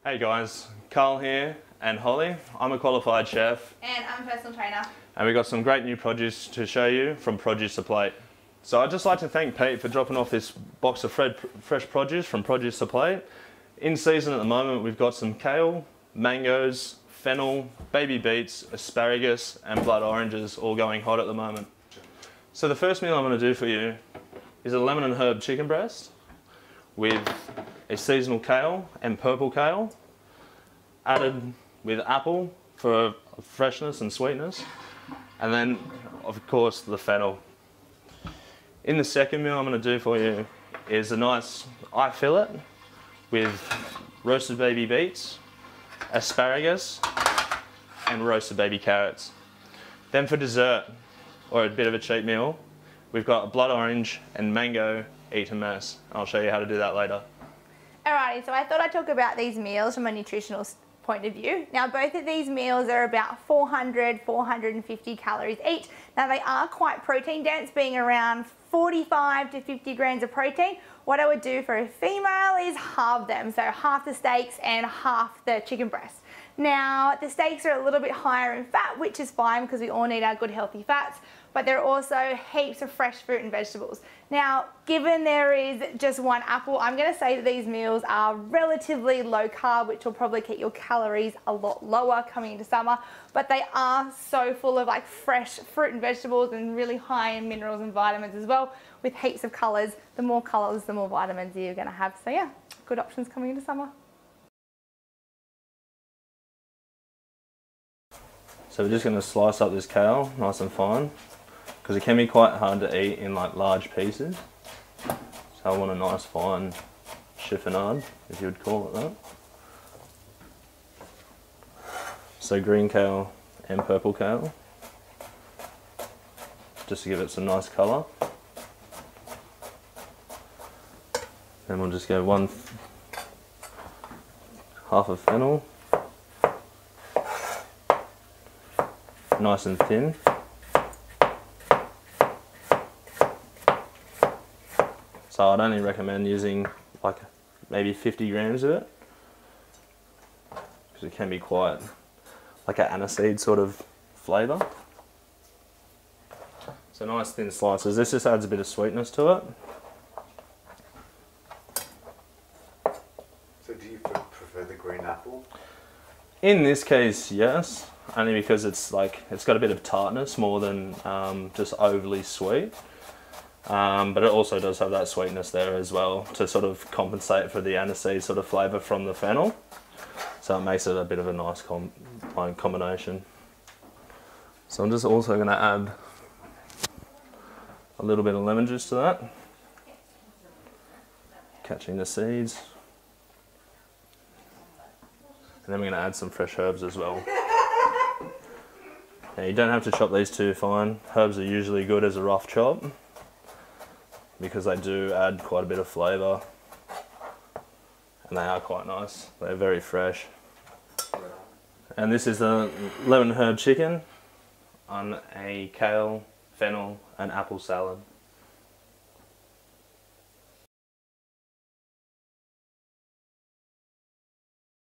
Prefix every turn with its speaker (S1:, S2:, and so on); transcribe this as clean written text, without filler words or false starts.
S1: Hey guys, Carl here and Holly. I'm a qualified chef.
S2: And I'm a personal trainer.
S1: And we've got some great new produce to show you from Produce to Plate. So I'd just like to thank Pete for dropping off this box of fresh produce from Produce to Plate. In season at the moment, we've got some kale, mangoes, fennel, baby beets, asparagus and blood oranges all going hot at the moment. So the first meal I'm going to do for you is a lemon and herb chicken breast with a seasonal kale and purple kale, added with apple for freshness and sweetness, and then of course the fennel. In the second meal I'm going to do for you is a nice eye fillet with roasted baby beets, asparagus and roasted baby carrots. Then for dessert, or a bit of a cheat meal, we've got a blood orange and mango eat and mess. I'll show you how to do that later.
S2: Alrighty, so I thought I'd talk about these meals from a nutritional point of view. Now both of these meals are about 400, 450 calories each. Now they are quite protein dense, being around 45 to 50 grams of protein. What I would do for a female is halve them, so half the steaks and half the chicken breast. Now the steaks are a little bit higher in fat, which is fine because we all need our good healthy fats, but there are also heaps of fresh fruit and vegetables. Now, given there is just one apple, I'm going to say that these meals are relatively low carb, which will probably keep your calories a lot lower coming into summer, but they are so full of like fresh fruit and vegetables and really high in minerals and vitamins as well, with heaps of colours. The more colours, the more vitamins you're going to have. So yeah, good options coming into summer.
S1: So we're just going to slice up this kale nice and fine, because it can be quite hard to eat in like large pieces. So I want a nice fine chiffonade, if you would call it that. So green kale and purple kale, just to give it some nice colour. Then we'll just go half of fennel, nice and thin. So I'd only recommend using like maybe 50 grams of it, because it can be quite like an aniseed sort of flavour. So nice thin slices. This just adds a bit of sweetness to it.
S3: So do you prefer the green apple?
S1: In this case, yes, only because it's got a bit of tartness more than just overly sweet. But it also does have that sweetness there as well to sort of compensate for the aniseed sort of flavour from the fennel. So it makes it a bit of a nice combination. So I'm just also going to add a little bit of lemon juice to that, catching the seeds. And then we're going to add some fresh herbs as well. Now you don't have to chop these too fine. Herbs are usually good as a rough chop, because they do add quite a bit of flavour, and they are quite nice. They're very fresh. And this is the lemon herb chicken on a kale, fennel and apple salad.